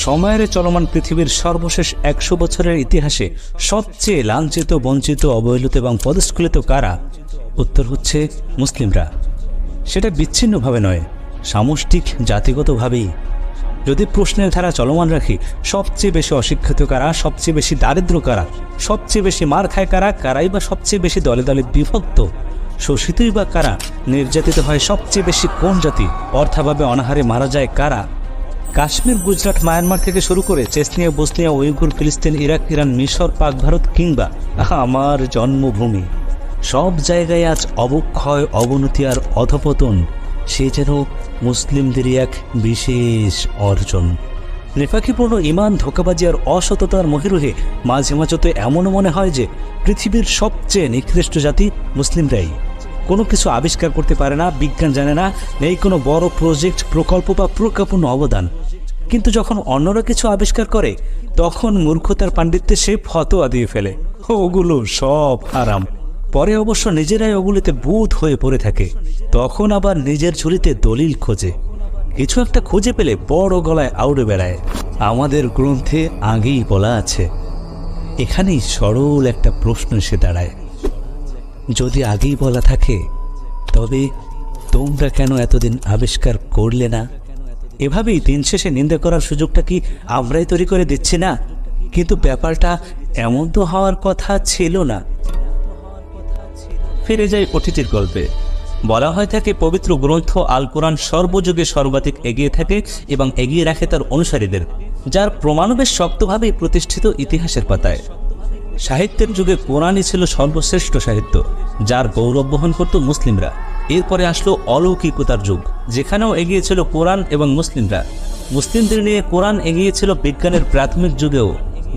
সময়ের চলমান পৃথিবীর সর্বশেষ ১০০ বছরের ইতিহাসে সবচেয়ে লাঞ্ছিত, বঞ্চিত, অবহেলিত এবং পদস্খলিত কারা? উত্তর হচ্ছে মুসলিমরা। সেটা বিচ্ছিন্নভাবে নয়, সামষ্টিক জাতিগতভাবেই। যদি প্রশ্নের ধারা চলমান রাখি, সবচেয়ে বেশি অশিক্ষিত কারা, সবচেয়ে বেশি দারিদ্র কারা, সবচেয়ে বেশি মার খায় কারা, কারাই বা সবচেয়ে বেশি দলে দলে বিভক্ত, শোষিতই বা কারা, নির্যাতিত হয় সবচেয়ে বেশি কোন জাতি, অর্থাভাবে অনাহারে মারা যায় কারা? কাশ্মীর, গুজরাট, মায়ানমার থেকে শুরু করে চেচনিয়া, বসনিয়া, উইঘুর, ফিলিস্তিন, ইরাক, ইরান, মিশর, পাক, ভারত কিংবা আমার জন্মভূমি, সব জায়গায় আজ অবক্ষয়, অবনতি আর অধপতন। সে যেন মুসলিমদেরই এক বিশেষ অর্জন। নেফাকিপূর্ণ ইমান, ধোঁকাবাজি আর অসততার মহিরুহে মাঝে মাঝে তো এমনও মনে হয় যে পৃথিবীর সবচেয়ে নিকৃষ্ট জাতি মুসলিমরাই। কোনো কিছু আবিষ্কার করতে পারে না, বিজ্ঞান জানে না, নেই কোনো বড় প্রজেক্ট, প্রকল্প বা প্রজ্ঞাপূর্ণ অবদান। কিন্তু যখন অন্যরা কিছু আবিষ্কার করে, তখন মূর্খতার পাণ্ডিত্যে সে ফতোয়া দিয়ে ফেলে, ওগুলো সব হারাম। পরে অবশ্য নিজেরাই ওগুলিতে বুঁদ হয়ে পড়ে থাকে। তখন আবার নিজের ঝুলিতে দলিল খোঁজে, কিছু একটা খুঁজে পেলে বড় গলায় আউড়ে বেড়ায়। আমাদের গ্রন্থে আগেই বলা আছে। এখানেই সরল একটা প্রশ্ন এসে দাঁড়ায়, যদি আগেই বলা থাকে, তবে তোমরা কেন এতদিন আবিষ্কার করলে না? এভাবেই দিন শেষে নিন্দা করার সুযোগটা কি আমরাই তৈরি করে দিচ্ছি না? কিন্তু ব্যাপারটা এমন তো হওয়ার কথা ছিল না। ফিরে যাই অতীতের গল্পে। বলা হয় থাকে, পবিত্র গ্রন্থ আল কোরআন সর্বযুগে সর্বাধিক এগিয়ে থাকে এবং এগিয়ে রাখে তার অনুসারীদের, যার প্রমাণও বেশ শক্তভাবেই প্রতিষ্ঠিত ইতিহাসের পাতায়। সাহিত্যের যুগে কোরআনই ছিল সর্বশ্রেষ্ঠ সাহিত্য, যার গৌরব বহন করত মুসলিমরা। এরপরে আসলো অলৌকিকতার যুগ, যেখানেও এগিয়েছিল কোরআন এবং মুসলিমরা। মুসলিমদের নিয়ে কোরআন এগিয়েছিল বিজ্ঞানের প্রাথমিক যুগেও।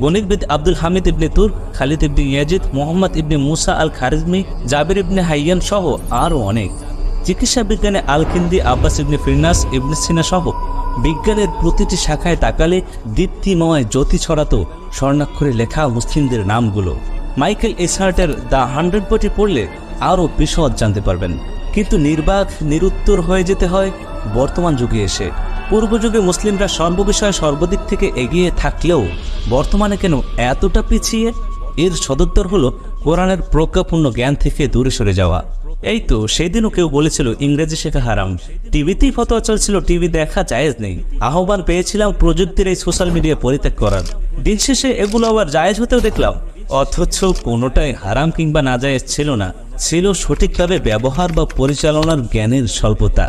গণিতবিদ আব্দুল হামিদ ইবনে তুর, খালিদ ইবনে ইয়াজিদ, মোহাম্মদ ইবনে মুসা আল খারিজমি, জাবির ইবনে হাইয়ান সহ আরও অনেক। চিকিৎসা বিজ্ঞানে আল কিন্দি, আব্বাস ইবনে ফিরনাস, ইবনে সিনা সহ বিজ্ঞানের প্রতিটি শাখায় তাকালে দীপ্তিময় জ্যোতি ছড়াতো স্বর্ণাক্ষরে লেখা মুসলিমদের নামগুলো। মাইকেল এসহার্টের দ্য 100 বইটি পড়লে আরও বিশদ জানতে পারবেন। কিন্তু নির্বাক, নিরুত্তর হয়ে যেতে হয় বর্তমান যুগে এসে। পূর্বযুগে মুসলিমরা সর্ববিষয়ে সর্বদিক থেকে এগিয়ে থাকলেও বর্তমানে কেন এতটা পিছিয়ে? এর সদুত্তর হলো কোরআনের প্রজ্ঞাপূর্ণ জ্ঞান থেকে দূরে সরে যাওয়া। এই তো সেদিনও কেউ বলেছিল ইংরেজি শেখা হারাম, টিভিতেই ফতোয়া চলছিল টিভি দেখা জায়েজ নেই, আহ্বান পেয়েছিলাম প্রযুক্তির এই সোশ্যাল মিডিয়া পরিত্যাগ করার। দিন শেষে এগুলো আবার জায়েজ হতেও দেখলাম, অথচ কোনোটাই হারাম কিংবা নাজায়েজ ছিল না, ছিল সঠিকভাবে ব্যবহার বা পরিচালনার জ্ঞানের স্বল্পতা।